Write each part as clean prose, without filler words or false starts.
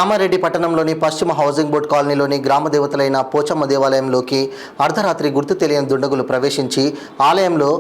కామారెడ్డి పట్టణంలోని పశ్చిమ housing board కాలనీలోని గ్రామ దేవతలైన పోచమ్మ దేవాలయంలోకి అర్ధరాత్రి గుర్తు తెలియని దుండగులు ప్రవేశించి ఆలయంలో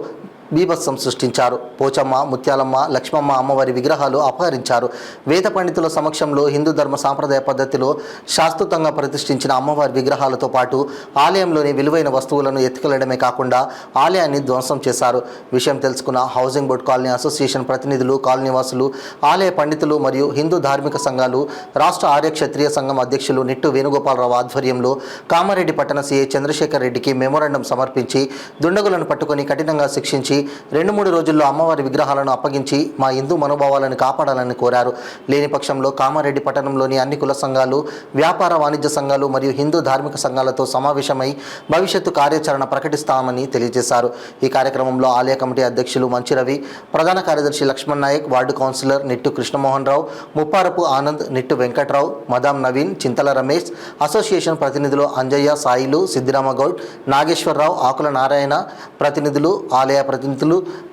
బీభత్సం సృష్టించారు. పోచమ్మ, ముత్యాలమ్మ, లక్ష్మమ్మ అమ్మవారి విగ్రహాలు అపహరించారు. వేద పండితుల సమక్షంలో హిందూ ధర్మ సాంప్రదాయ పద్ధతిలో శాశ్వతంగా ప్రతిష్ఠించిన అమ్మవారి విగ్రహాలతో పాటు ఆలయంలోని విలువైన వస్తువులను ఎత్తుకెళ్లడమే కాకుండా ఆలయాన్ని ధ్వంసం చేశారు. విషయం తెలుసుకున్న హౌసింగ్ బోర్డ్ కాలనీ అసోసియేషన్ ప్రతినిధులు, కాలనీవాసులు, ఆలయ పండితులు మరియు హిందూ ధార్మిక సంఘాలు, రాష్ట్ర ఆర్య క్షత్రియ సంఘం అధ్యక్షులు నిట్టు వేణుగోపాలరావు ఆధ్వర్యంలో కామారెడ్డి పట్టణ సీఐ చంద్రశేఖర్ రెడ్డికి మెమోరాండం సమర్పించి దుండగులను పట్టుకొని కఠినంగా శిక్షించి 2-3 రోజుల్లో అమ్మవారి విగ్రహాలను అప్పగించి మా హిందూ మనోభావాలను కాపాడాలని కోరారు. లేని పక్షంలో కామారెడ్డి పట్టణంలోని అన్ని కుల సంఘాలు, వ్యాపార వాణిజ్య సంఘాలు మరియు హిందూ ధార్మిక సంఘాలతో సమావేశమై భవిష్యత్తు కార్యాచరణ ప్రకటిస్తామని తెలియజేశారు. ఈ కార్యక్రమంలో ఆలయ కమిటీ అధ్యక్షులు మంచి రవి, ప్రధాన కార్యదర్శి లక్ష్మణ్ నాయక్, వార్డు కౌన్సిలర్ నిట్టు కృష్ణమోహన్ రావు, ముప్పారపు ఆనంద్, నిట్టు వెంకట్రావు, మదాం నవీన్, చింతల రమేష్, అసోసియేషన్ ప్రతినిధులు అంజయ్య, సాయిలు, సిద్ధిరామగౌడ్, నాగేశ్వరరావు, ఆకుల నారాయణ ప్రతినిధులు, ఆలయ ప్రతినిధులు,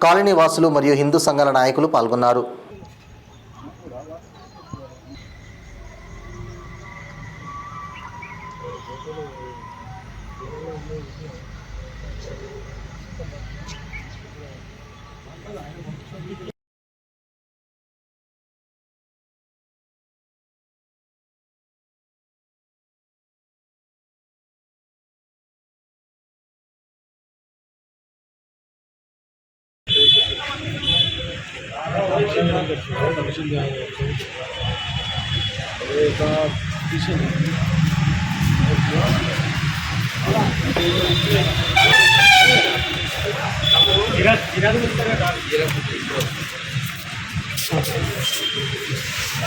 కాలనీ వాసులు మరియు హిందూ సంఘాల నాయకులు పాల్గొన్నారు.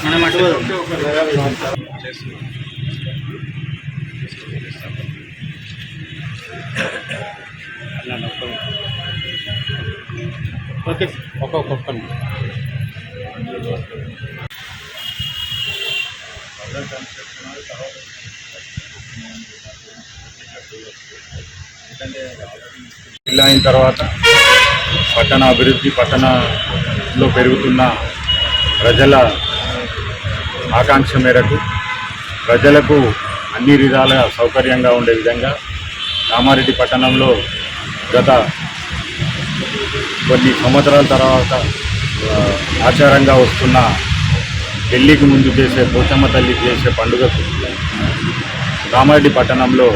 మనం అటు ఓకే ఒక్కొక్క ఇలా అయిన తర్వాత పట్టణ అభివృద్ధి, పట్టణంలో పెరుగుతున్న ప్రజల ఆకాంక్ష మేరకు ప్రజలకు అన్ని విధాల సౌకర్యంగా ఉండే విధంగా కామారెడ్డి పట్టణంలో గత కొన్ని సంవత్సరాల తర్వాత ఆచారంగా వస్తున్న పెళ్లికి ముందు చేసే పోచమ్మ తల్లి చేసే పండుగకు కామారెడ్డి పట్టణంలో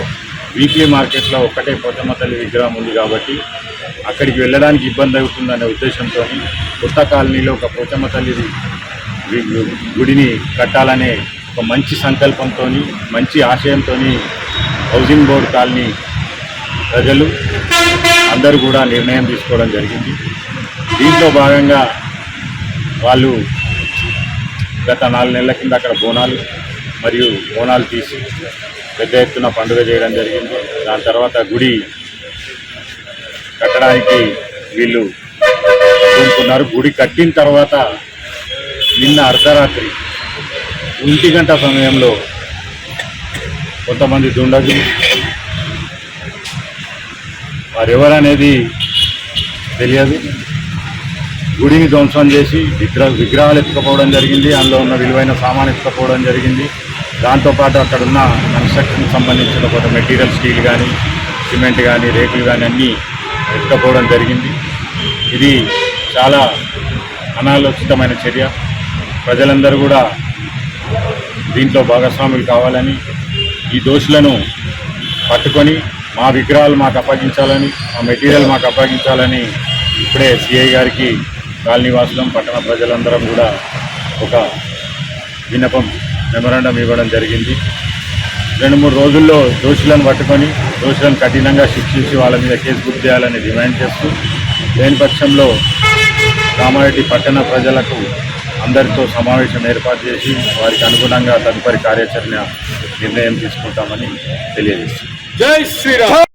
వీక్లీ మార్కెట్లో ఒక్కటే పోచమ్మ తల్లి విగ్రహం ఉంది కాబట్టి అక్కడికి వెళ్ళడానికి ఇబ్బంది అవుతుందనే ఉద్దేశంతో కొత్త కాలనీలో ఒక పోచమ్మ తల్లి గుడిని కట్టాలనే ఒక మంచి సంకల్పంతో, మంచి ఆశయంతో హౌసింగ్ బోర్డు కాలనీ ప్రజలు అందరూ కూడా నిర్ణయం తీసుకోవడం జరిగింది. దీంట్లో భాగంగా వాళ్ళు గత 4 నెలల కింద అక్కడ బోనాలు తీసి పెద్ద ఎత్తున పండుగ చేయడం జరిగింది. దాని తర్వాత గుడి కట్టడానికి వీళ్ళు కోరుకున్నారు. గుడి కట్టిన తర్వాత నిన్న అర్ధరాత్రి 1 గంట సమయంలో కొంతమంది దుండగులు, వారెవరనేది తెలియదు, గుడిని ధ్వంసం చేసి విగ్రహాలు ఎత్తుకపోవడం జరిగింది. అందులో ఉన్న విలువైన సామాను ఎత్తుకపోవడం జరిగింది. దాంతోపాటు అక్కడ ఉన్న కన్స్ట్రక్షన్ సంబంధించిన కొంత మెటీరియల్, స్టీల్ కానీ, సిమెంట్ కానీ, రేకులు కానీ అన్నీ ఎత్తుకపోవడం జరిగింది. ఇది చాలా అనాలోచితమైన చర్య. ప్రజలందరూ కూడా దీంట్లో భాగస్వాములు కావాలని, ఈ దోషులను పట్టుకొని మా విగ్రహాలు మాకు అప్పగించాలని, మా మెటీరియల్ మాకు అప్పగించాలని ఇప్పుడే సిఐ గారికి కాలనీవాసులం, పట్టణ ప్రజలందరం కూడా ఒక విన్నపం, మెమరాండం ఇవ్వడం జరిగింది. 2-3 రోజుల్లో దోషులను పట్టుకొని దోషులను కఠినంగా శిక్షించి వాళ్ళ మీద కేసు బుక్ చేయాలని డిమాండ్ చేస్తూ, లేని పక్షంలో కామారెడ్డి పట్టణ ప్రజలకు అందరితో సమావేశం ఏర్పాటు చేసి వారికి అనుగుణంగా తదుపరి కార్యాచరణ నిర్ణయం తీసుకుంటామని తెలియజేస్తుంది. జై శ్రీరామ్.